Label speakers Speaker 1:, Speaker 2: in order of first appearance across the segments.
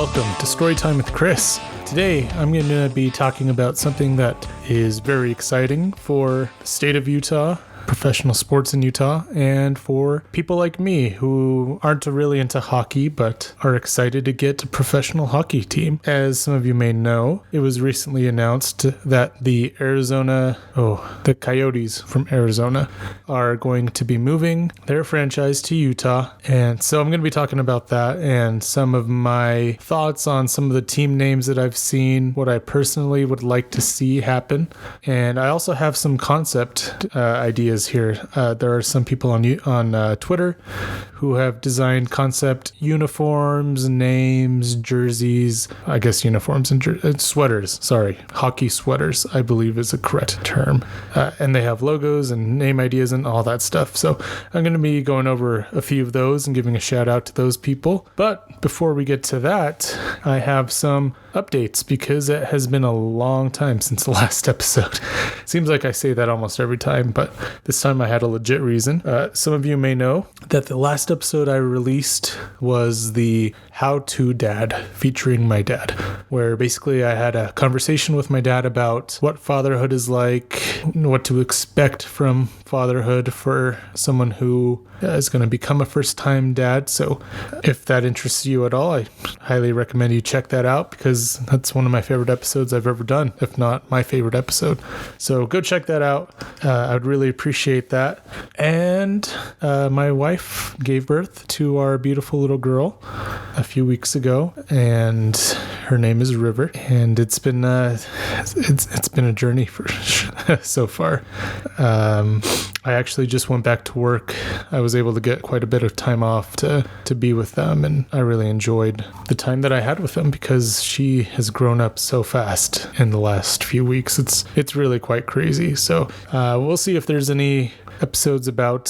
Speaker 1: welcome to Storytime with Chris. Today, I'm going to be talking about something that is very exciting for the state of Utah, professional sports in Utah, and for people like me who aren't really into hockey but are excited to get a professional hockey team. As some of you may know, it was recently announced that the Coyotes from Arizona are going to be moving their franchise to Utah, and so I'm going to be talking about that and some of my thoughts on some of the team names that I've seen, what I personally would like to see happen, and I also have some concept ideas here. There are some people on Twitter who have designed concept uniforms, names, jerseys, I guess uniforms and sweaters. Sorry, hockey sweaters, I believe is a correct term. And they have logos and name ideas and all that stuff. So I'm going to be going over a few of those and giving a shout out to those people. But before we get to that, I have some updates because it has been a long time since the last episode. Seems like I say that almost every time, but this time I had a legit reason. Some of you may know that the last episode I released was the How to Dad featuring my dad, where basically I had a conversation with my dad about what fatherhood is like, what to expect from fatherhood for someone who is going to become a first-time dad. So if that interests you at all, I highly recommend you check that out because that's one of my favorite episodes I've ever done, if not my favorite episode. So go check that out. I would really appreciate that. And my wife gave birth to our beautiful little girl a few weeks ago, and her name is River. And it's been it's been a journey for so far. I actually just went back to work. I was able to get quite a bit of time off to be with them, and I really enjoyed the time that I had with them because she has grown up so fast in the last few weeks. It's really quite crazy. So we'll see if there's any episodes about,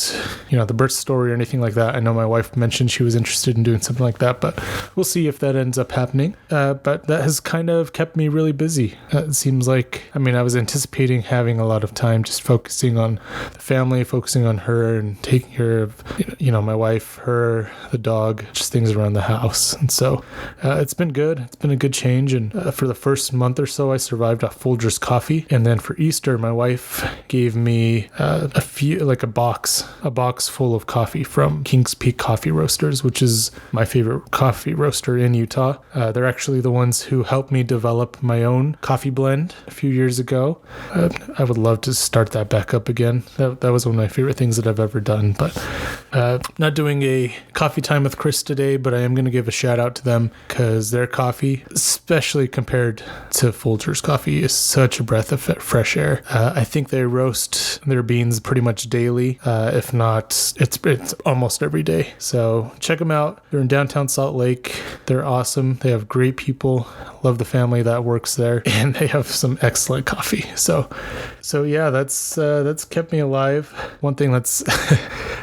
Speaker 1: the birth story or anything like that. I know my wife mentioned she was interested in doing something like that, but we'll see if that ends up happening. But that has kind of kept me really busy. It seems like, I was anticipating having a lot of time just focusing on the family, focusing on her and taking care of, my wife, her, the dog, just things around the house. And so it's been good. It's been a good change. And for the first month or so, I survived off Folgers coffee. And then for Easter, my wife gave me a box full of coffee from Kings Peak Coffee Roasters, which is my favorite coffee roaster in Utah. They're actually the ones who helped me develop my own coffee blend a few years ago. I would love to start that back up again. That was one of my favorite things that I've ever done. But not doing a coffee time with Chris today, but I am going to give a shout out to them because their coffee, especially compared to Folgers coffee, is such a breath of fresh air. I think they roast their beans pretty much daily. If not, it's almost every day. So check them out. They're in downtown Salt Lake. They're awesome. They have great people. Love the family that works there, and they have some excellent coffee. So yeah, that's kept me alive. One thing that's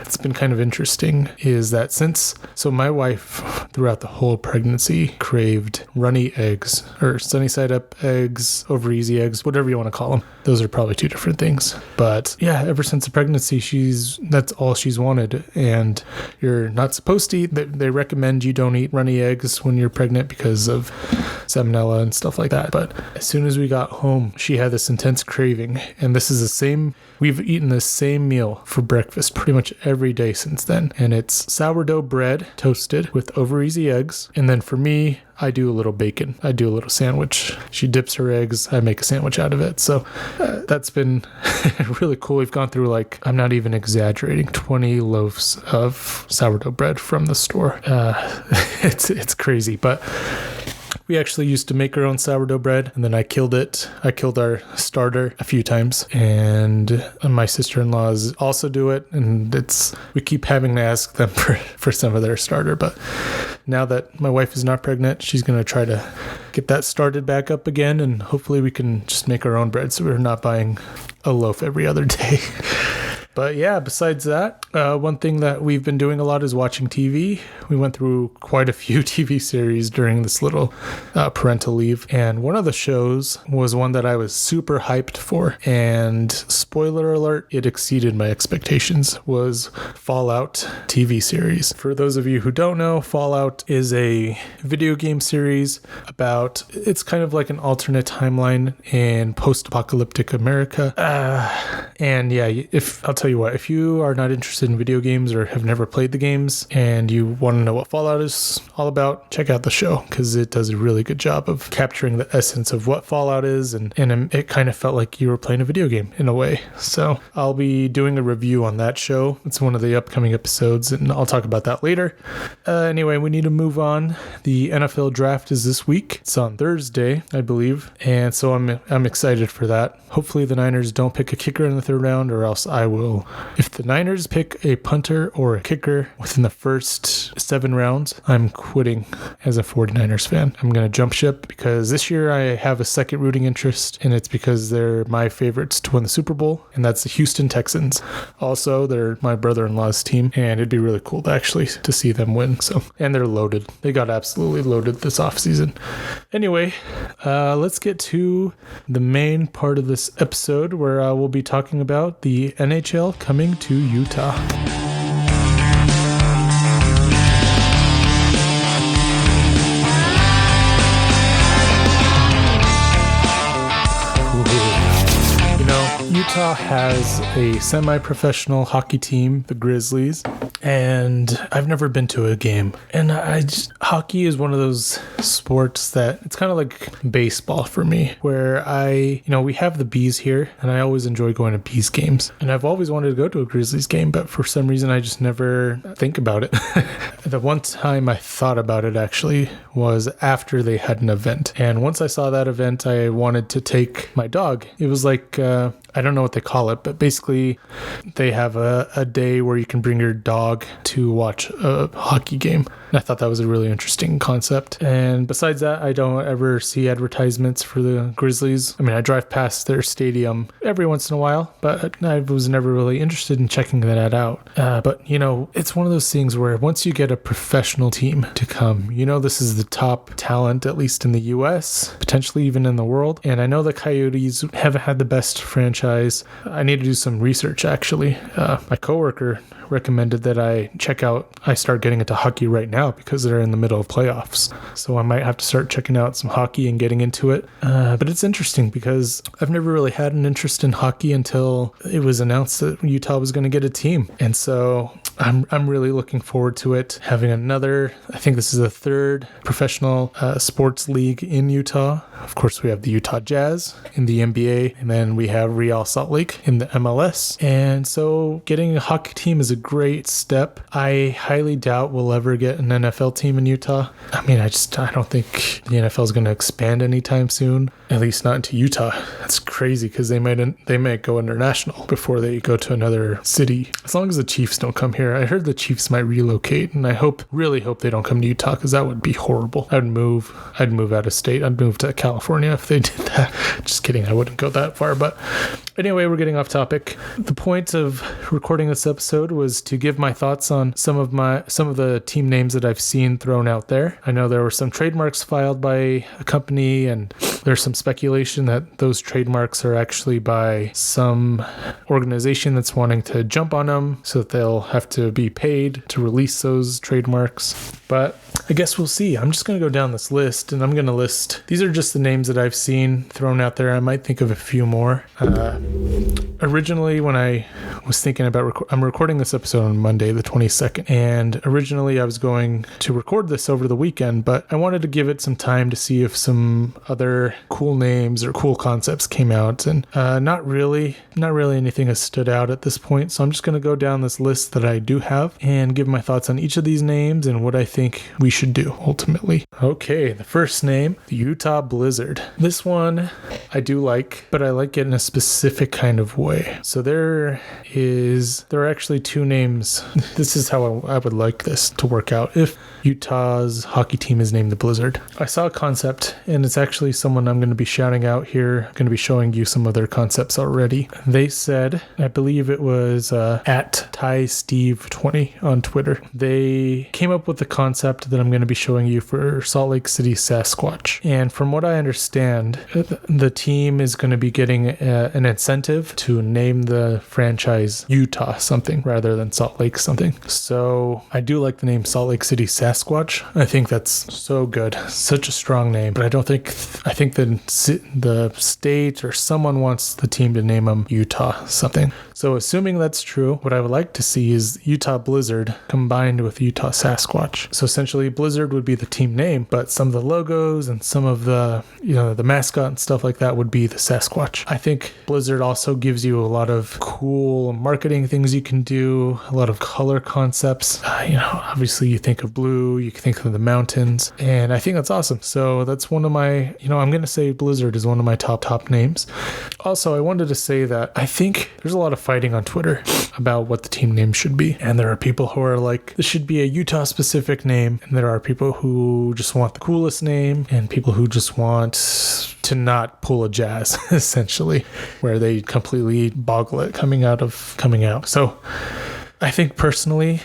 Speaker 1: it's been kind of interesting is that so my wife throughout the whole pregnancy craved runny eggs or sunny side up eggs, over easy eggs, whatever you want to call them. Those are probably two different things. But yeah, ever since the pregnancy, that's all she's wanted. And you're not supposed to eat. They recommend you don't eat runny eggs when you're pregnant because of salmonella and stuff like that. But as soon as we got home, she had this intense craving. And this is we've eaten the same meal for breakfast pretty much every day since then. And it's sourdough bread toasted with over easy eggs. And then for me, I do a little bacon. I do a little sandwich. She dips her eggs. I make a sandwich out of it. So that's been really cool. We've gone through I'm not even exaggerating, 20 loaves of sourdough bread from the store. It's crazy, but we actually used to make our own sourdough bread, and then I killed it. I killed our starter a few times, and my sister-in-laws also do it, and we keep having to ask them for some of their starter. But now that my wife is not pregnant, she's going to try to get that started back up again, and hopefully we can just make our own bread so we're not buying a loaf every other day. But yeah, besides that, one thing that we've been doing a lot is watching TV. We went through quite a few TV series during this little parental leave. And one of the shows was one that I was super hyped for. And spoiler alert, it exceeded my expectations, was Fallout TV series. For those of you who don't know, Fallout is a video game series about, it's kind of like an alternate timeline in post-apocalyptic America. And yeah, I'll tell you what, if you are not interested in video games or have never played the games and you want to know what Fallout is all about, check out the show because it does a really good job of capturing the essence of what Fallout is, and it kind of felt like you were playing a video game in a way. So I'll be doing a review on that show. It's one of the upcoming episodes and I'll talk about that later. Anyway, we need to move on. The NFL draft is this week. It's on Thursday, I believe. And so I'm excited for that. Hopefully the Niners don't pick a kicker in the third round, or else I will. If the Niners pick a punter or a kicker within the first 7 rounds, I'm quitting as a 49ers fan. I'm going to jump ship because this year I have a second rooting interest, and it's because they're my favorites to win the Super Bowl, and that's the Houston Texans. Also, they're my brother-in-law's team, and it'd be really cool to see them win. So, and they're loaded. They got absolutely loaded this offseason. Anyway, let's get to the main part of this episode where we'll be talking about the NHL coming to Utah. Utah has a semi-professional hockey team, the Grizzlies, and I've never been to a game. And hockey is one of those sports that it's kind of like baseball for me, where we have the Bees here, and I always enjoy going to Bees games. And I've always wanted to go to a Grizzlies game, but for some reason I just never think about it. The one time I thought about it actually was after they had an event. And once I saw that event, I wanted to take my dog. It was like, I don't know what they call it, but basically they have a day where you can bring your dog to watch a hockey game. And I thought that was a really interesting concept. And besides that, I don't ever see advertisements for the Grizzlies. I mean, I drive past their stadium every once in a while, but I was never really interested in checking that out. But, it's one of those things where once you get a professional team to come, this is the top talent, at least in the U.S., potentially even in the world. And I know the Coyotes haven't had the best franchise. I need to do some research, actually. My coworker recommended that I start getting into hockey right now because they're in the middle of playoffs. So I might have to start checking out some hockey and getting into it. But it's interesting because I've never really had an interest in hockey until it was announced that Utah was going to get a team. And so I'm really looking forward to it. Having I think this is the third professional sports league in Utah. Of course, we have the Utah Jazz in the NBA, and then we have Real Salt Lake in the MLS. And so getting a hockey team is a great step. I highly doubt we'll ever get an NFL team in Utah. I mean, I don't think the NFL is going to expand anytime soon, at least not into Utah. That's crazy because they might go international before they go to another city. As long as the Chiefs don't come here. I heard the Chiefs might relocate, and I really hope they don't come to Utah because that would be horrible. I'd move out of state. I'd move to California if they did that. Just kidding. I wouldn't go that far. But anyway, we're getting off topic. The point of recording this episode was to give my thoughts on some of the team names that I've seen thrown out there. I know there were some trademarks filed by a company, and there's some speculation that those trademarks are actually by some organization that's wanting to jump on them so that they'll have to be paid to release those trademarks. But I guess we'll see. I'm just going to go down this list, and I'm going to list, these are just the names that I've seen thrown out there. I might think of a few more. Originally, when I was thinking about, I'm recording this episode on Monday, the 22nd, and originally I was going to record this over the weekend, but I wanted to give it some time to see if some other cool names or cool concepts came out, and not really anything has stood out at this point. So I'm just going to go down this list that I do have and give my thoughts on each of these names and what I think we should do ultimately. Okay, the first name, the Utah Blizzard. This one I do like, but I like it in a specific kind of way. So there is there are actually two names. This is how I would like this to work out if Utah's hockey team is named the Blizzard. I saw a concept, and it's actually someone I'm going to be shouting out here. I'm going to be showing you some of their concepts already. They said, I believe it was at TySteve20 on Twitter. They came up with the concept that I'm going to be showing you for Salt Lake City Sasquatch. And from what I understand, the team is going to be getting an incentive to name the franchise Utah something rather than Salt Lake something. So I do like the name Salt Lake City Sasquatch. I think that's so good. Such a strong name. But I think the state or someone wants the team to name them Utah something. So assuming that's true, what I would like to see is Utah Blizzard combined with Utah Sasquatch. So essentially Blizzard would be the team name, but some of the logos and some of the, the mascot and stuff like that would be the Sasquatch. I think Blizzard also gives you a lot of cool marketing things you can do, a lot of color concepts. Obviously you think of blue, you can think of the mountains, and I think that's awesome. So that's one of my, I'm going to say Blizzard is one of my top names. Also, I wanted to say that I think there's a lot of fighting on Twitter about what the team name should be. And there are people who are like, this should be a Utah specific name. And there are people who just want the coolest name and people who just want to not pull a Jazz, essentially, where they completely boggle it coming out. So I think personally,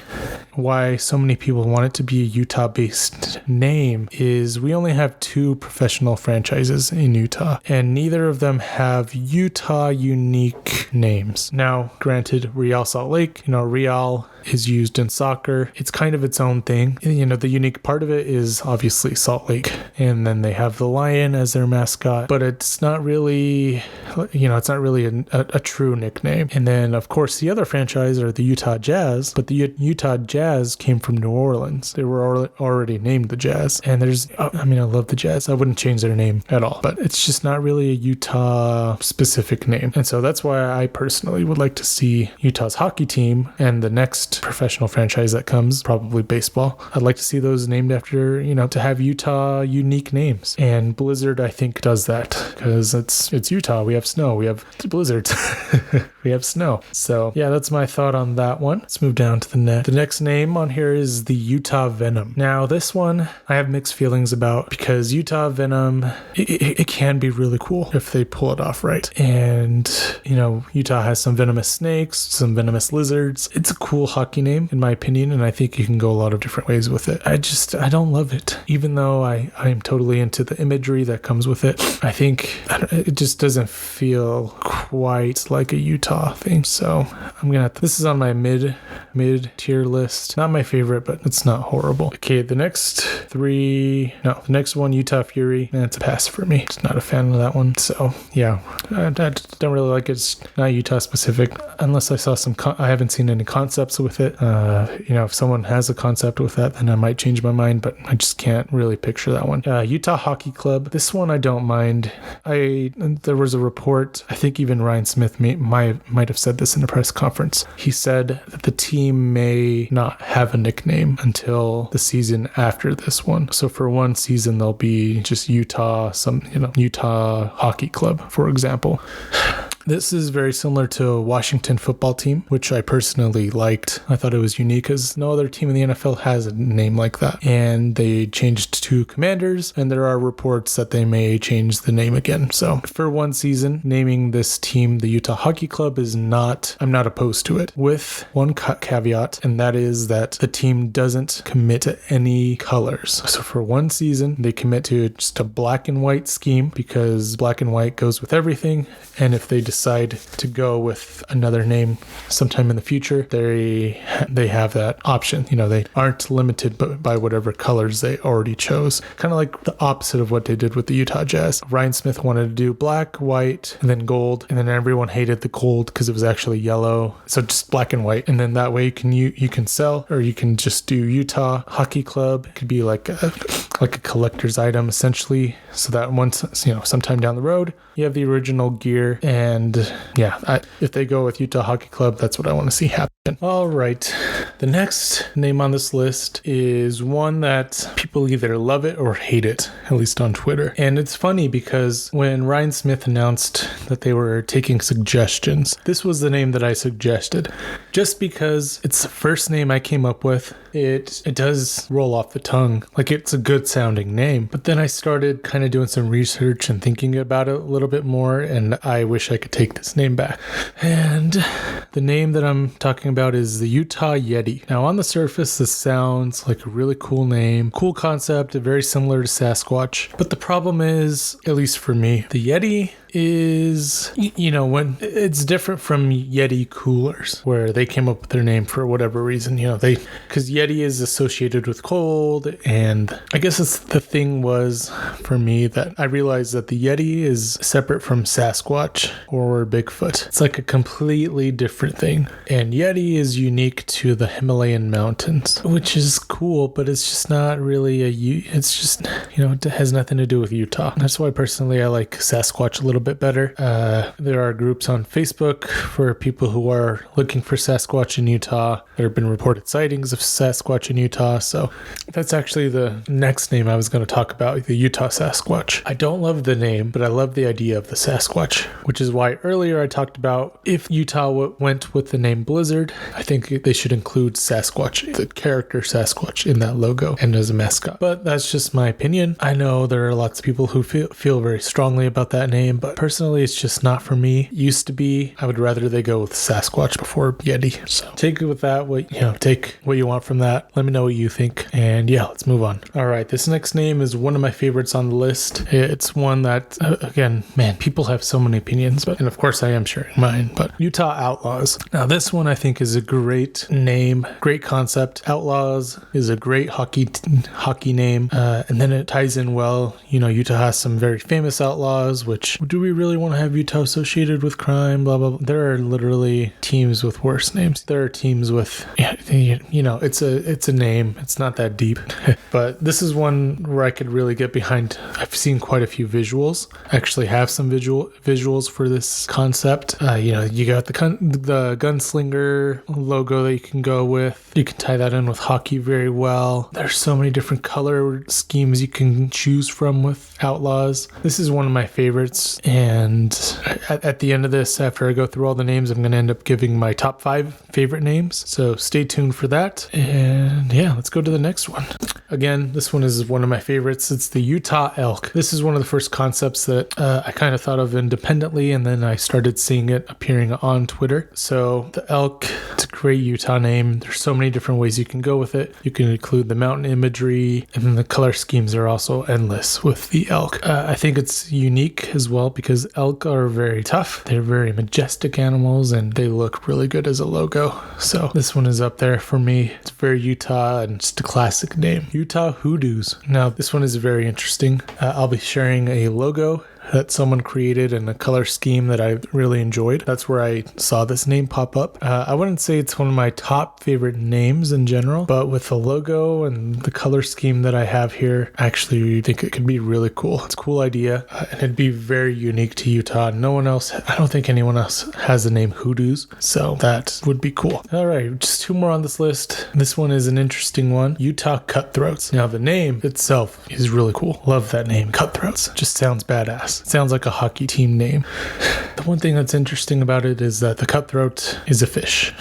Speaker 1: why so many people want it to be a Utah-based name is we only have 2 professional franchises in Utah, and neither of them have Utah unique names. Now, granted, Real Salt Lake, Real is used in soccer. It's kind of its own thing. The unique part of it is obviously Salt Lake, and then they have the lion as their mascot, but it's not really, a true nickname. And then, of course, the other franchise are the Utah Jazz, but the Utah Jazz came from New Orleans. They were already named the Jazz, and I love the Jazz. I wouldn't change their name at all, but it's just not really a Utah specific name. And so that's why I personally would like to see Utah's hockey team and the next professional franchise that comes, probably baseball. I'd like to see those named after, to have Utah unique names. And Blizzard, I think, does that because it's Utah. We have snow. We have blizzards. We have snow. So yeah, that's my thought on that one. Let's move down to the next. The next name on here is the Utah Venom. Now, this one I have mixed feelings about because Utah Venom, it can be really cool if they pull it off right. And, Utah has some venomous snakes, some venomous lizards. It's a cool hockey name, in my opinion, and I think you can go a lot of different ways with it. I don't love it. Even though I am totally into the imagery that comes with it, I think it just doesn't feel quite like a Utah thing. So I'm going to, this is on my mid tier list. Not my favorite, but it's not horrible. Okay, the next one, Utah Fury, it's a pass for me. Just not a fan of that one. So yeah, I don't really like it. It's not Utah specific unless I saw I haven't seen any concepts with it. If someone has a concept with that, then I might change my mind, but I just can't really picture that one. Utah Hockey Club. This one I don't mind. There was a report, I think even Ryan Smith might have said this in a press conference. He said that the team may not have a nickname until the season after this one. So for one season, they'll be just Utah Hockey Club, for example. This is very similar to a Washington football team, which I personally liked. I thought it was unique because no other team in the NFL has a name like that. And they changed to Commanders, and there are reports that they may change the name again. So for one season, naming this team the Utah Hockey Club I'm not opposed to it, with one caveat, and that is that the team doesn't commit to any colors. So for one season, they commit to just a black and white scheme because black and white goes with everything. And if they decide to go with another name sometime in the future, they have that option. They aren't limited by whatever colors they already chose. Kind of like the opposite of what they did with the Utah Jazz. Ryan Smith wanted to do black, white, and then gold, and then everyone hated the gold because it was actually yellow. So just black and white, and then that way you can sell, or you can just do Utah Hockey Club. It could be like a collector's item essentially, so that once sometime down the road you have the original gear. And if they go with Utah Hockey Club, that's what I want to see happen. All right, The next name on this list is one that people either love it or hate it, at least on Twitter. And it's funny because when Ryan Smith announced that they were taking suggestions, this was the name that I suggested. Just because it's the first name I came up with, it does roll off the tongue. Like, it's a good sounding name. But then I started kind of doing some research and thinking about it a little bit more, and I wish I could take this name back. And the name that I'm talking about is the Utah Yeti. Now, on the surface, this sounds like a really cool name, cool concept, very similar to Sasquatch. But the problem is, at least for me, the Yeti is, when it's different from Yeti coolers, where they came up with their name for whatever reason, because Yeti is associated with cold. And I guess the thing was for me that I realized that the Yeti is separate from Sasquatch or Bigfoot. It's like a completely different thing. And Yeti is unique to the Himalayan mountains, which is cool, but it's just not really it's just, it has nothing to do with Utah. That's why personally I like Sasquatch a little bit better. There are groups on Facebook for people who are looking for Sasquatch in Utah. There have been reported sightings of Sasquatch in Utah. So that's actually the next name I was going to talk about, the Utah Sasquatch. I don't love the name, but I love the idea of the Sasquatch, which is why earlier I talked about if Utah went with the name Blizzard, I think they should include Sasquatch, the character Sasquatch, in that logo and as a mascot. But that's just my opinion. I know there are lots of people who feel very strongly about that name, but personally it's just not for me. It used to be. I would rather they go with Sasquatch before Yeti. So take it with that, take what you want from that. Let me know what you think. And yeah, let's move on. All right, this next name is one of my favorites on the list. It's one that, again, man, people have so many opinions, and of course I am sharing mine, but Utah Outlaws. Now this one I think is a great name, great concept. Outlaws is a great hockey name, and then it ties in well. Utah has some very famous outlaws, which do we really want to have Utah associated with crime, blah, blah, blah. There are literally teams with worse names. There are teams with, it's a name. It's not that deep. But this is one where I could really get behind. I've seen quite a few visuals. I actually have some visuals for this concept. You got the gunslinger logo that you can go with. You can tie that in with hockey very well. There's so many different color schemes you can choose from with Outlaws. This is one of my favorites, and at the end of this, after I go through all the names, I'm going to end up giving my top 5 favorite names. So stay tuned for that. And yeah, let's go to the next one. Again, this one is one of my favorites. It's the Utah Elk. This is one of the first concepts that I kind of thought of independently, and then I started seeing it appearing on Twitter. So the Elk, it's a great Utah name. There's so many different ways you can go with it. You can include the mountain imagery, and then the color schemes are also endless with the elk. I think it's unique as well because elk are very tough. They're very majestic animals, and they look really good as a logo. So this one is up there for me. It's very Utah, and just a classic name. Utah Hoodoos. Now, this one is very interesting. I'll be sharing a logo that someone created and a color scheme that I really enjoyed. That's where I saw this name pop up. I wouldn't say it's one of my top favorite names in general, but with the logo and the color scheme that I have here, I actually think it could be really cool. It's a cool idea, and it'd be very unique to Utah. I don't think anyone else has the name Hoodoos, so that would be cool. All right, just 2 more on this list. This one is an interesting one. Utah Cutthroats. Now, the name itself is really cool. Love that name, Cutthroats. Just sounds badass. It sounds like a hockey team name. The one thing that's interesting about it is that the cutthroat is a fish.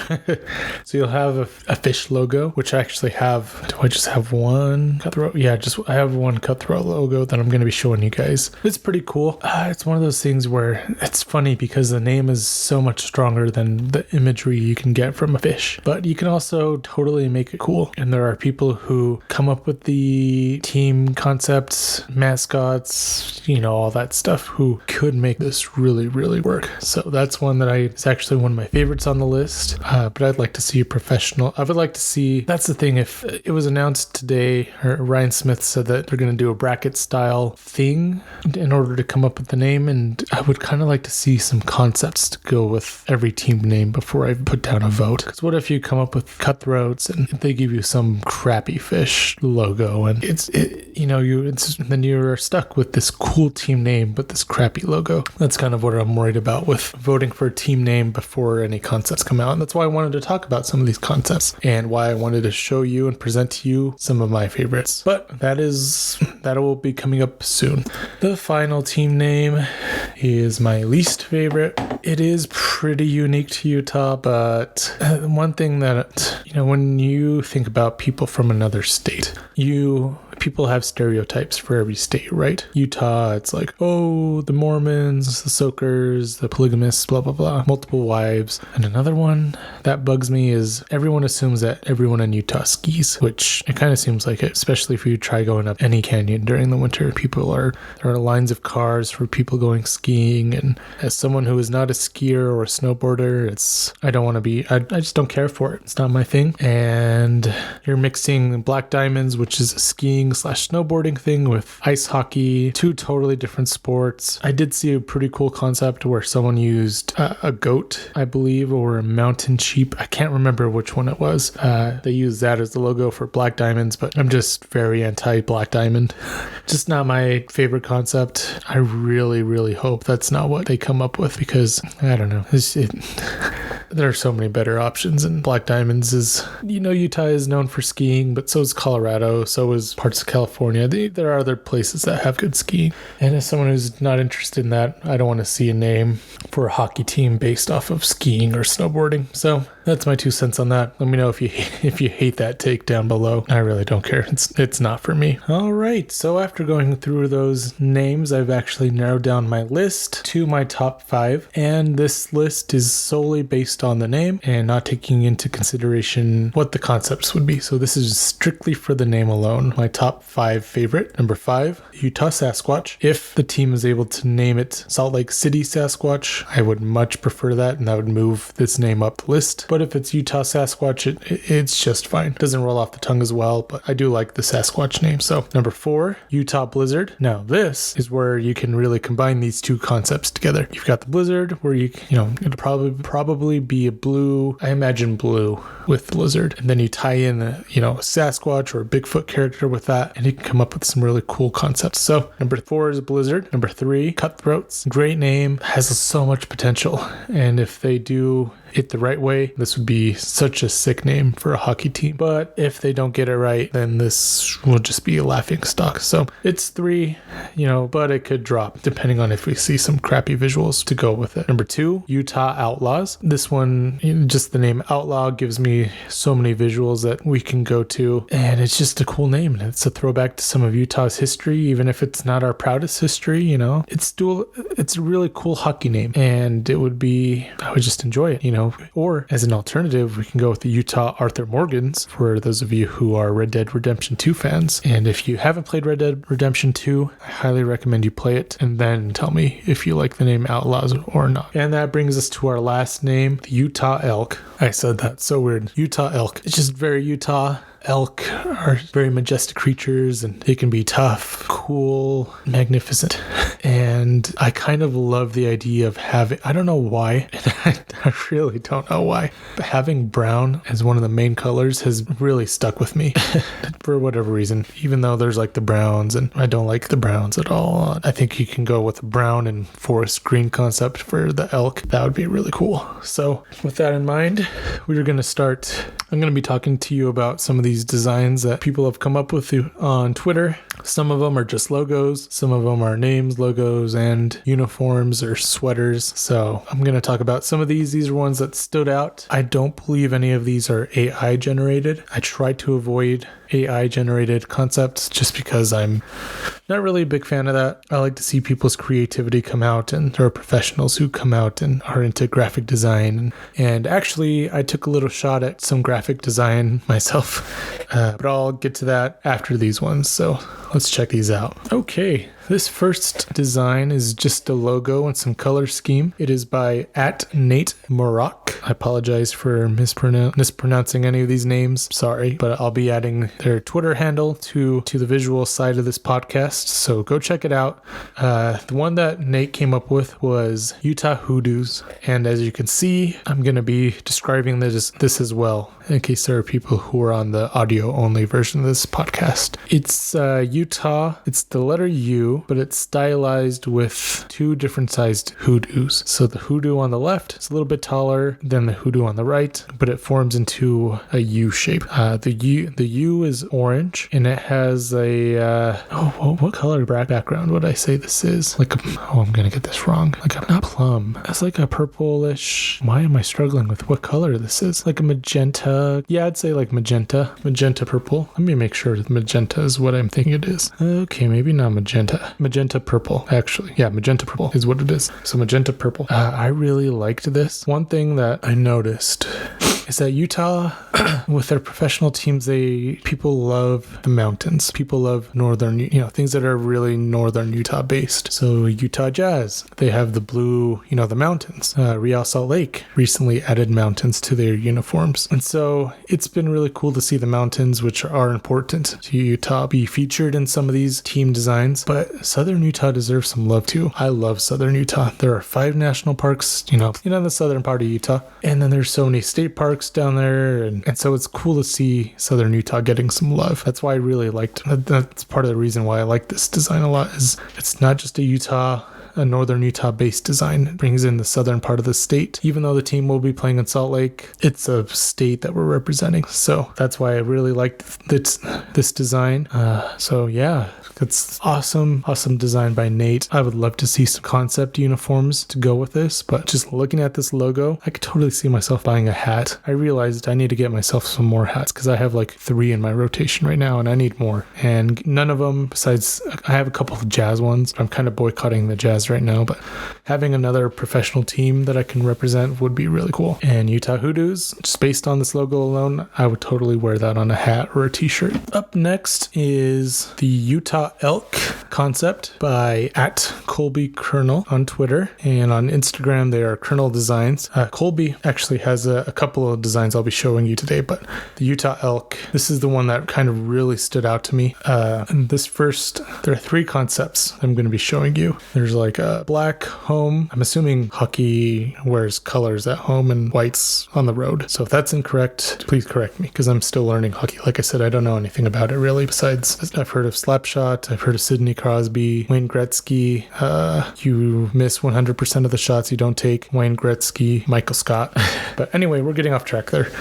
Speaker 1: So you'll have a fish logo, which I actually have. Do I just have one cutthroat? Yeah, I have one cutthroat logo that I'm going to be showing you guys. It's pretty cool. It's one of those things where it's funny because the name is so much stronger than the imagery you can get from a fish. But you can also totally make it cool. And there are people who come up with the team concepts, mascots, all that stuff, who could make this really, really work. So that's one that is actually one of my favorites on the list. But I'd like to see a professional. I would like to see, that's the thing, if it was announced today, or Ryan Smith said that they're going to do a bracket style thing in order to come up with the name, and I would kind of like to see some concepts to go with every team name before I put down a vote. Because what if you come up with Cutthroats and they give you some crappy fish logo, and then you're stuck with this cool team name but this crappy logo. That's kind of what I'm worried about with voting for a team name before any concepts come out. And that's why I wanted to talk about some of these concepts and why I wanted to show you and present to you some of my favorites. But that will be coming up soon. The final team name is my least favorite. It is pretty unique to Utah, but one thing that, when you think about people from another state, people have stereotypes for every state, right? Utah, it's like, oh, the Mormons, the soakers, the polygamists, blah, blah, blah, multiple wives. And another one that bugs me is everyone assumes that everyone in Utah skis, which it kind of seems like it, especially if you try going up any canyon during the winter. There are lines of cars for people going skiing. And as someone who is not a skier or a snowboarder, I just don't care for it. It's not my thing. And you're mixing Black Diamonds, which is a skiing/snowboarding thing, with ice hockey, two totally different sports. I did see a pretty cool concept where someone used a goat, I believe, or a mountain sheep. I can't remember which one it was. They used that as the logo for Black Diamonds, but I'm just very anti-Black Diamond. Just not my favorite concept. I really, really hope that's not what they come up with, because I don't know. There are so many better options, and Black Diamonds is, Utah is known for skiing, but so is Colorado, so is parts of California. There are other places that have good skiing. And as someone who's not interested in that, I don't want to see a name for a hockey team based off of skiing or snowboarding. So that's my 2 cents on that. Let me know if you hate that take down below. I really don't care. It's not for me. All right. So after going through those names, I've actually narrowed down my list to my top 5. And this list is solely based on the name and not taking into consideration what the concepts would be. So this is strictly for the name alone. My top 5 favorite. Number 5, Utah Sasquatch. If the team is able to name it Salt Lake City Sasquatch, I would much prefer that, and that would move this name up the list. But if it's Utah Sasquatch, it's just fine. It doesn't roll off the tongue as well, but I do like the Sasquatch name. So number 4, Utah Blizzard. Now this is where you can really combine these two concepts together. You've got the Blizzard, where it'll probably be a blue, I imagine blue with the lizard, and then you tie in a Sasquatch or a Bigfoot character with that, and you can come up with some really cool concepts. So number 4 is Blizzard. Number 3, Cutthroats. Great name, has so much potential, and if they do it the right way, this would be such a sick name for a hockey team. But if they don't get it right, then this will just be a laughing stock. So it's 3, but it could drop depending on if we see some crappy visuals to go with it. Number 2, Utah Outlaws. This one, just the name Outlaw gives me so many visuals that we can go to, and it's just a cool name, and it's a throwback to some of Utah's history, even if it's not our proudest history. It's a really cool hockey name, and I would just enjoy it. Or as an alternative, we can go with the Utah Arthur Morgans, for those of you who are Red Dead Redemption 2 fans. And if you haven't played Red Dead Redemption 2, I highly recommend you play it and then tell me if you like the name Outlaws or not. And that brings us to our last name, the Utah Elk. I said that so weird. Utah Elk. It's just very Utah. Elk are very majestic creatures, and they can be tough, cool, magnificent. And I kind of love the idea of having, I don't know why, I really don't know why, but having brown as one of the main colors has really stuck with me for whatever reason, even though there's like the browns, and I don't like the browns at all. I think you can go with a brown and forest green concept for the elk. That would be really cool. So with that in mind, I'm going to be talking to you about some of these designs that people have come up with on Twitter. Some of them are just logos. Some of them are names, logos, and uniforms or sweaters. So I'm going to talk about some of these. These are ones that stood out. I don't believe any of these are AI generated. I try to avoid AI generated concepts just because I'm not really a big fan of that. I like to see people's creativity come out, and there are professionals who come out and are into graphic design. And actually, I took a little shot at some graphic design myself, but I'll get to that after these ones. So let's check these out. Okay. This first design is just a logo and some color scheme. It is by @NateMorak. I apologize for mispronouncing any of these names. Sorry, but I'll be adding their Twitter handle to the visual side of this podcast, so go check it out. The one that Nate came up with was Utah Hoodoos, and as you can see, I'm going to be describing this as well, in case there are people who are on the audio only version of this podcast. It's Utah. It's the letter U, hoodoo, but it's stylized with two different sized hoodoos. So the hoodoo on the left is a little bit taller than the hoodoo on the right, but it forms into a U shape. The U is orange, and it has a what color background would I say this is? Like I'm gonna get this wrong. Like not plum. It's like a purplish. Why am I struggling with what color this is? Like a magenta. Yeah, I'd say like magenta purple. Let me make sure that magenta is what I'm thinking it is. Okay, maybe not magenta purple, actually. Yeah, magenta purple is what it is. So magenta purple. I really liked this. One thing that I noticed is that Utah, with their professional teams, people love the mountains. People love northern, things that are really northern Utah based. So Utah Jazz, they have the blue, the mountains. Real Salt Lake recently added mountains to their uniforms. And so it's been really cool to see the mountains, which are important to Utah, be featured in some of these team designs. But Southern Utah deserves some love too. I love Southern Utah. There are 5 national parks, in the southern part of Utah. And then there's so many state parks down there, and so it's cool to see Southern Utah getting some love. That's why I really liked that's part of the reason why I like this design a lot, is it's not just a northern Utah based design. It brings in the southern part of the state. Even though the team will be playing in Salt Lake, it's a state that we're representing. So that's why I really liked this design. So yeah, it's awesome design by Nate. I would love to see some concept uniforms to go with this, but just looking at this logo, I could totally see myself buying a hat. I realized I need to get myself some more hats because I have like 3 in my rotation right now and I need more. And none of them, besides I have a couple of Jazz ones. I'm kind of boycotting the Jazz right now, but having another professional team that I can represent would be really cool. And Utah Hoodoos, just based on this logo alone, I would totally wear that on a hat or a t-shirt. Up next is the Utah Elk concept by @ColbyKernel on Twitter, and on Instagram they are Kernel Designs. Colby actually has a couple of designs I'll be showing you today, but the Utah Elk, this is the one that kind of really stood out to me. And there are 3 concepts I'm going to be showing you. There's like a black home. I'm assuming hockey wears colors at home and whites on the road. So if that's incorrect, please correct me because I'm still learning hockey. Like I said, I don't know anything about it really, besides I've heard of Slapshot, I've heard of Sidney Crosby, Wayne Gretzky. You miss 100% of the shots you don't take. Wayne Gretzky, Michael Scott. But anyway, we're getting off track there.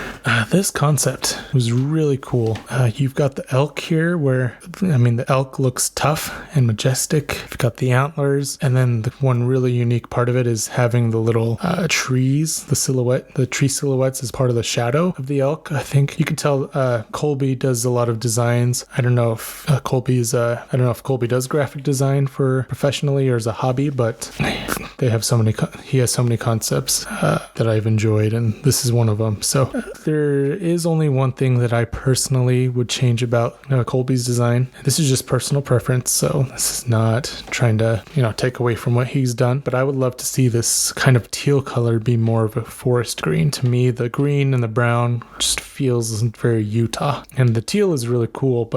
Speaker 1: This concept was really cool. You've got the elk here where, the elk looks tough and majestic. You've got the antlers, and then the one really unique part of it is having the little trees, the tree silhouettes as part of the shadow of the elk. I think you can tell Colby does a lot of designs. I don't know if Colby does graphic design for professionally or as a hobby, but he has so many concepts that I've enjoyed, and this is one of them. So there is only one thing that I personally would change about Colby's design. This is just personal preference, so this is not trying to take away from what he's done, but I would love to see this kind of teal color be more of a forest green. To me, the green and the brown just feels very Utah, and the teal is really cool,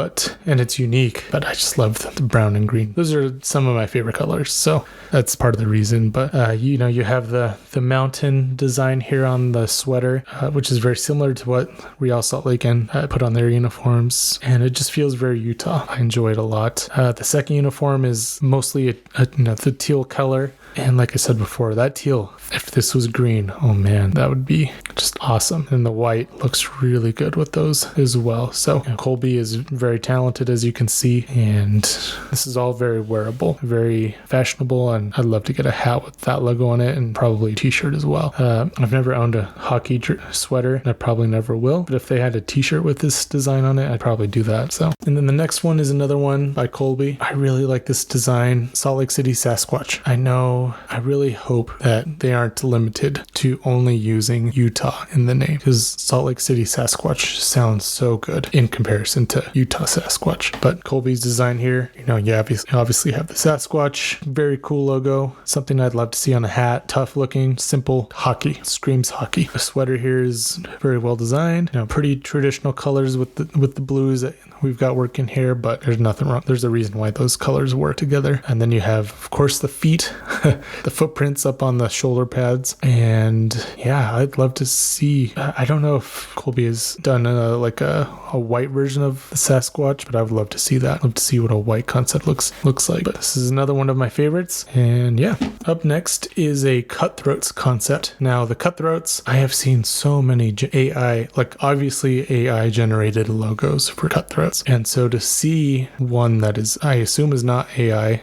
Speaker 1: and it's unique, but I just love the brown and green. Those are some of my favorite colors, so that's part of the reason. But you have the mountain design here on the sweater, which is very similar to what Real Salt Lake put on their uniforms, and it just feels very Utah. I enjoy it a lot. The second uniform is mostly the teal color, and like I said before, that teal, if this was green, oh man, that would be just awesome. And the white looks really good with those as well. So Colby is very talented, as you can see, and this is all very wearable, very fashionable, and I'd love to get a hat with that logo on it and probably a t-shirt as well. I've never owned a hockey sweater, and I probably never will, but if they had a t-shirt with this design on it, I'd probably do that. So, and then the next one is another one by Colby. I really like this design, Salt Lake City Sasquatch. I really hope that they aren't limited to only using Utah in the name, because Salt Lake City Sasquatch sounds so good in comparison to Utah Sasquatch. But Colby's design here, you obviously have the Sasquatch, very cool logo, something I'd love to see on a hat, tough looking, simple hockey, screams hockey. The sweater here is very well designed, pretty traditional colors with the blues that we've got working here, but there's nothing wrong. There's a reason why those colors work together. And then you have, of course, the feet. the footprints up on the shoulder pads. And yeah, I'd love to see, I don't know if Colby has done a white version of the Sasquatch, but I would love to see that. Love to see what a white concept looks like. But this is another one of my favorites. And yeah, up next is a Cutthroats concept. Now the Cutthroats, I have seen so many AI, like obviously AI generated logos for Cutthroats. And so to see one that is, I assume is not AI,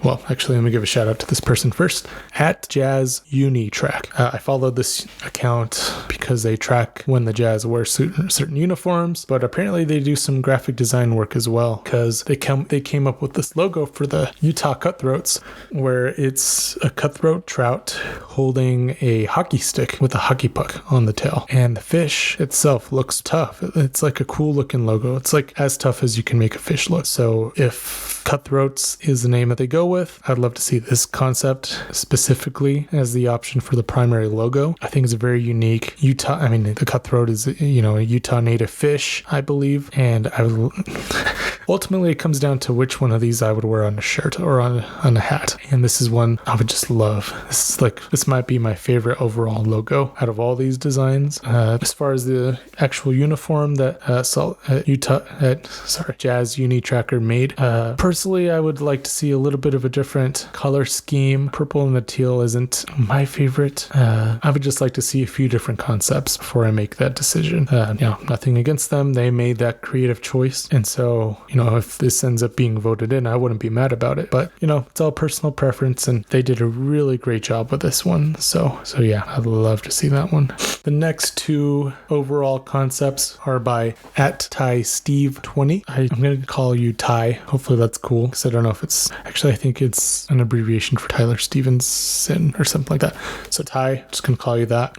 Speaker 1: well, actually, let me give a shout out to this person first. At Jazz Unitrack. I followed this account because they track when the Jazz wear certain uniforms, but apparently they do some graphic design work as well, because they came up with this logo for the Utah Cutthroats, where it's a cutthroat trout holding a hockey stick with a hockey puck on the tail. And the fish itself looks tough. It's like a cool looking logo. It's like as tough as you can make a fish look. So if Cutthroats is the name that they go with, I'd love to see this concept specifically as the option for the primary logo. I think it's a very unique Utah. I mean, the cutthroat is, a Utah native fish, I believe. And ultimately, it comes down to which one of these I would wear on a shirt or on a hat. And this is one I would just love. This might be my favorite overall logo out of all these designs. As far as the actual uniform that Jazz Unitracker made, personally, I would like to see a little bit of a different color scheme. Purple and the teal isn't my favorite. I would just like to see a few different concepts before I make that decision. Nothing against them. They made that creative choice. And so, if this ends up being voted in, I wouldn't be mad about it. But, it's all personal preference, and they did a really great job with this one. So yeah, I'd love to see that one. The next two overall concepts are by @TySteve20. I'm going to call you Ty. Hopefully that's cool, because I don't know if I think it's an abbreviation for Tyler Stevenson or something like that. So Ty, just going to call you that.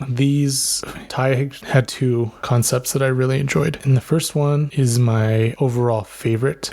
Speaker 1: Ty had two concepts that I really enjoyed. And the first one is my overall favorite.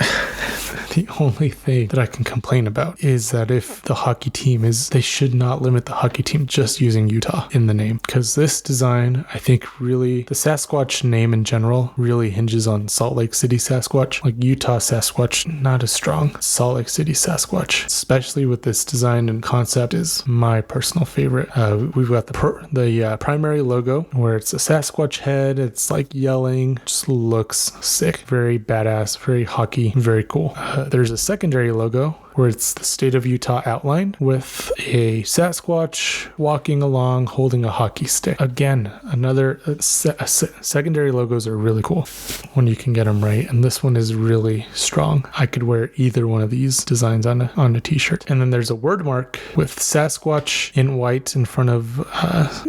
Speaker 1: The only thing that I can complain about is that if the hockey team they should not limit the hockey team just using Utah in the name, because this design, I think really, the Sasquatch name in general really hinges on Salt Lake City Sasquatch. Like Utah Sasquatch, not as strong. Salt Lake City Sasquatch, especially with this design and concept, is my personal favorite. We've got the primary logo where it's a Sasquatch head. It's like yelling, just looks sick, very badass, very hockey, very cool. There's a secondary logo where it's the state of Utah outlined with a Sasquatch walking along holding a hockey stick. Again, another secondary logos are really cool when you can get them right, and this one is really strong. I could wear either one of these designs on a t-shirt. And then there's a word mark with Sasquatch in white in front of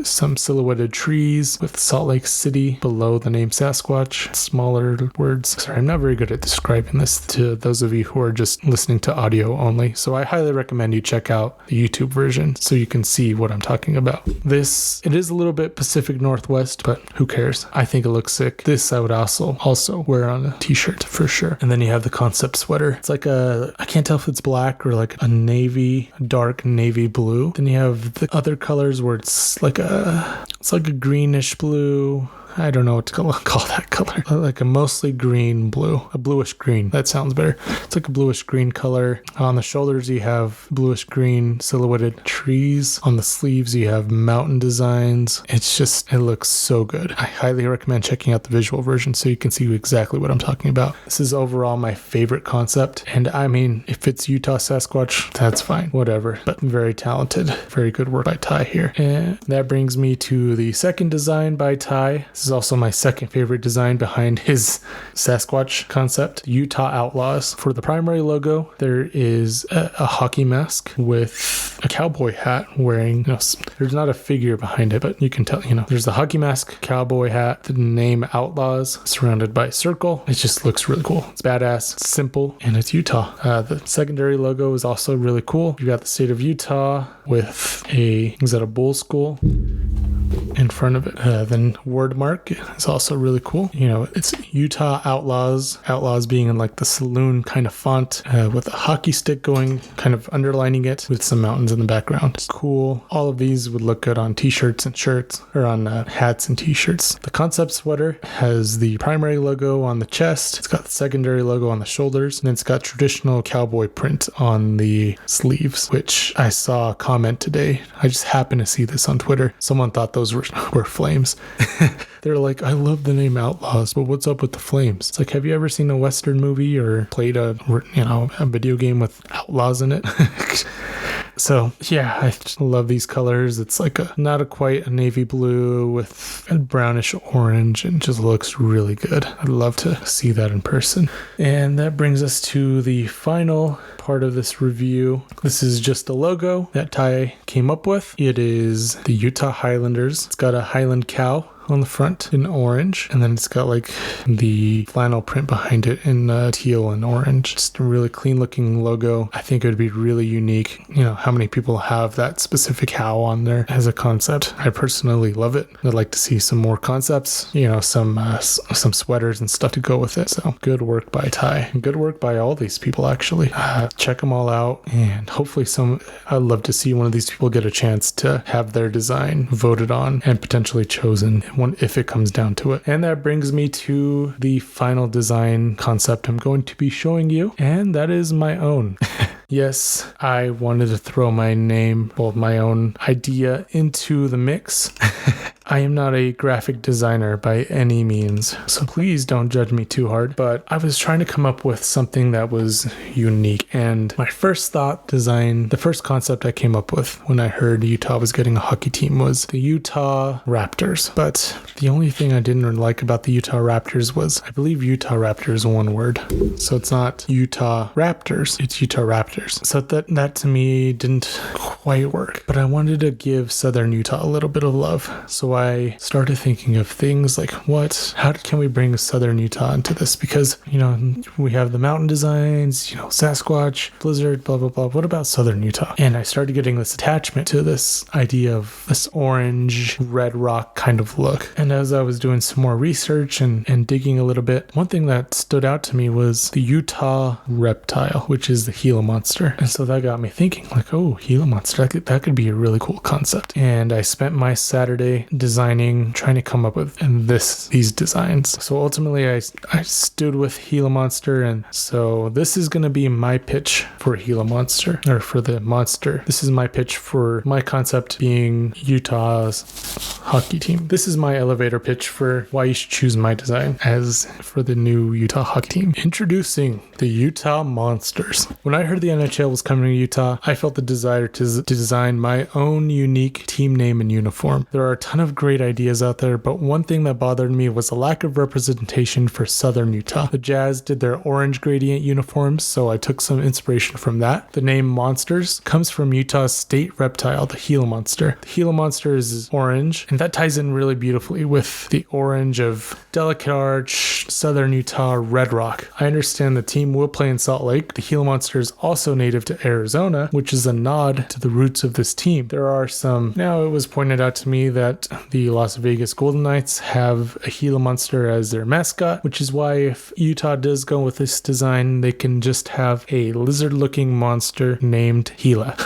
Speaker 1: some silhouetted trees with Salt Lake City below the name Sasquatch. Smaller words. Sorry, I'm not very good at describing this to those of you who are just listening to audio only, so I highly recommend you check out the YouTube version so you can see what I'm talking about. It is a little bit Pacific Northwest, but who cares? I think it looks sick. This I would also wear on a t-shirt for sure. And then you have the concept sweater. It's like I can't tell if it's black or like a dark navy blue. Then you have the other colors where it's like a greenish blue. I don't know what to call that color. Like a mostly green blue, a bluish green. That sounds better. It's like a bluish green color. On the shoulders, you have bluish green silhouetted trees. On the sleeves, you have mountain designs. It looks so good. I highly recommend checking out the visual version so you can see exactly what I'm talking about. This is overall my favorite concept. And I mean, if it's Utah Sasquatch, that's fine. Whatever. But very talented. Very good work by Ty here. And that brings me to the second design by Ty. This is also my second favorite design behind his Sasquatch concept, Utah Outlaws. For the primary logo, there is a hockey mask with a cowboy hat wearing, there's not a figure behind it, but you can tell, there's the hockey mask, cowboy hat, the name Outlaws surrounded by a circle. It just looks really cool. It's badass, it's simple, and it's Utah. The secondary logo is also really cool. You got the state of Utah with is that a bull skull? And front of it. Then word mark is also really cool. It's Utah Outlaws. Outlaws being in like the saloon kind of font with a hockey stick going, kind of underlining it with some mountains in the background. It's cool. All of these would look good on t-shirts and shirts, or on hats and t-shirts. The concept sweater has the primary logo on the chest. It's got the secondary logo on the shoulders, and it's got traditional cowboy print on the sleeves, which I saw a comment today. I just happened to see this on Twitter. Someone thought those were flames. They're like, I love the name Outlaws, but what's up with the flames? It's like, have you ever seen a Western movie or played a video game with outlaws in it? So yeah, I just love these colors. It's like not quite a navy blue with a brownish orange, and just looks really good. I'd love to see that in person. And that brings us to the final part of this review. This is just a logo that Ty came up with. It is the Utah Highlanders. It's got a Highland cow on the front in orange, and then it's got like the flannel print behind it in teal and orange. Just a really clean looking logo. I think it would be really unique. How many people have that specific cow on there as a concept? I personally love it. I'd like to see some more concepts, some sweaters and stuff to go with it. So good work by Ty, and good work by all these people actually. Check them all out, and hopefully I'd love to see one of these people get a chance to have their design voted on and potentially chosen if it comes down to it. And that brings me to the final design concept I'm going to be showing you, and that is my own. Yes, I wanted to throw my own idea into the mix. I am not a graphic designer by any means, so please don't judge me too hard, but I was trying to come up with something that was unique, and my first the first concept I came up with when I heard Utah was getting a hockey team was the Utah Raptors. But the only thing I didn't like about the Utah Raptors was, I believe Utah Raptors is one word, so it's not Utah Raptors, it's Utah Raptors. So that to me didn't quite work, but I wanted to give Southern Utah a little bit of love, so I started thinking of things like, how can we bring Southern Utah into this? Because, we have the mountain designs, Sasquatch, Blizzard, blah, blah, blah. What about Southern Utah? And I started getting this attachment to this idea of this orange, red rock kind of look. And as I was doing some more research and digging a little bit, one thing that stood out to me was the Utah reptile, which is the Gila monster. And so that got me thinking, like, oh, Gila monster, that could be a really cool concept. And I spent my Saturday trying to come up with these designs. So ultimately I stood with Gila monster, and so this is going to be my pitch for Gila monster, or for the monster. This is my pitch for my concept being Utah's hockey team. This is my elevator pitch for why you should choose my design as for the new Utah hockey team. Introducing the Utah Monsters. When I heard the NHL was coming to Utah, I felt the desire to design my own unique team name and uniform. There are a ton of great ideas out there, but one thing that bothered me was the lack of representation for Southern Utah. The Jazz did their orange gradient uniforms, so I took some inspiration from that. The name Monsters comes from Utah's state reptile, the Gila monster. The Gila monster is orange, and that ties in really beautifully with the orange of Delicate Arch, Southern Utah, Red Rock. I understand the team will play in Salt Lake. The Gila monster is also native to Arizona, which is a nod to the roots of this team. Now it was pointed out to me that the Las Vegas Golden Knights have a Gila monster as their mascot, which is why if Utah does go with this design, they can just have a lizard-looking monster named Gila.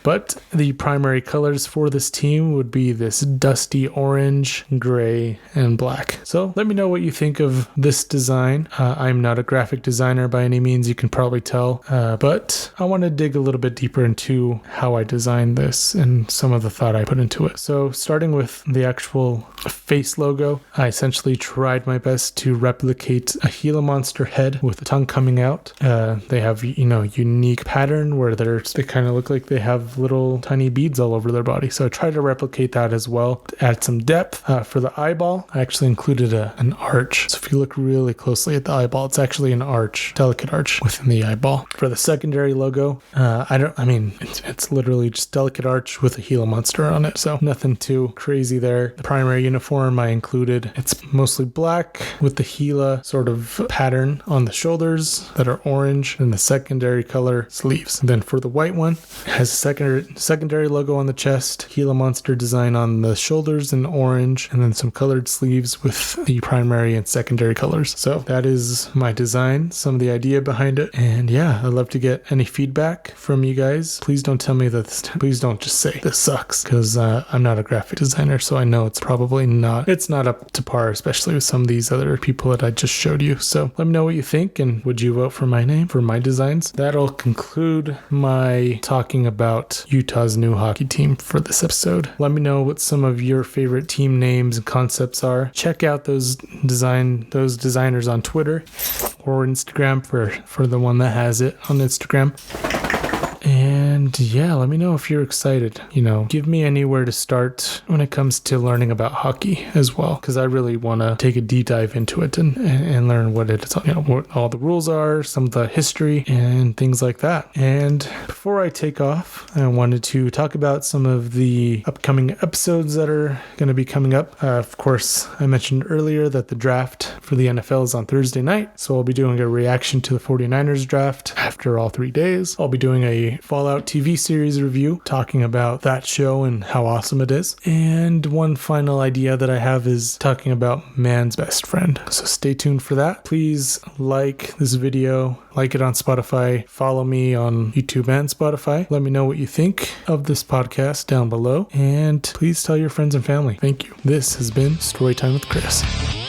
Speaker 1: But the primary colors for this team would be this dusty orange, gray, and black. So let me know what you think of this design. I'm not a graphic designer by any means, you can probably tell, but I want to dig a little bit deeper into how I designed this and some of the thought I put into it. So starting with the actual face logo, I essentially tried my best to replicate a Gila monster head with the tongue coming out. They have, unique pattern where they kind of look like they have little tiny beads all over their body. So I tried to replicate that as well to add some depth. For the eyeball, I actually included an arch. So if you look really closely at the eyeball, it's actually an arch, delicate arch within the eyeball. For the secondary logo, it's literally just delicate arch with a Gila monster on it. So nothing too crazy there. there. The primary uniform I included, it's mostly black with the Gila sort of pattern on the shoulders that are orange, and the secondary color sleeves. And then for the white one, it has a secondary logo on the chest, Gila monster design on the shoulders in orange, and then some colored sleeves with the primary and secondary colors. So that is my design, some of the idea behind it. And yeah, I'd love to get any feedback from you guys. Please don't tell me please don't just say this sucks, because I'm not a graphic designer, so I know it's not up to par, especially with some of these other people that I just showed you. So let me know what you think, and would you vote for my name for my designs? That'll conclude my talking about Utah's new hockey team for this episode. Let me know what some of your favorite team names and concepts are. Check out those designers on Twitter or Instagram for the one that has it on Instagram. And yeah, let me know if you're excited. Give me anywhere to start when it comes to learning about hockey as well, because I really want to take a deep dive into it and learn what what all the rules are, some of the history and things like that. And before I take off, I wanted to talk about some of the upcoming episodes that are going to be coming up. Of course, I mentioned earlier that the draft for the NFL is on Thursday night, so I'll be doing a reaction to the 49ers draft after all 3 days. I'll be doing a Fallout TV series review talking about that show and how awesome it is. And one final idea that I have is talking about man's best friend. So stay tuned for that. Please like this video, like it on Spotify, follow me on YouTube and Spotify. Let me know what you think of this podcast down below, and please tell your friends and family. Thank you. This has been Storytime with Chris.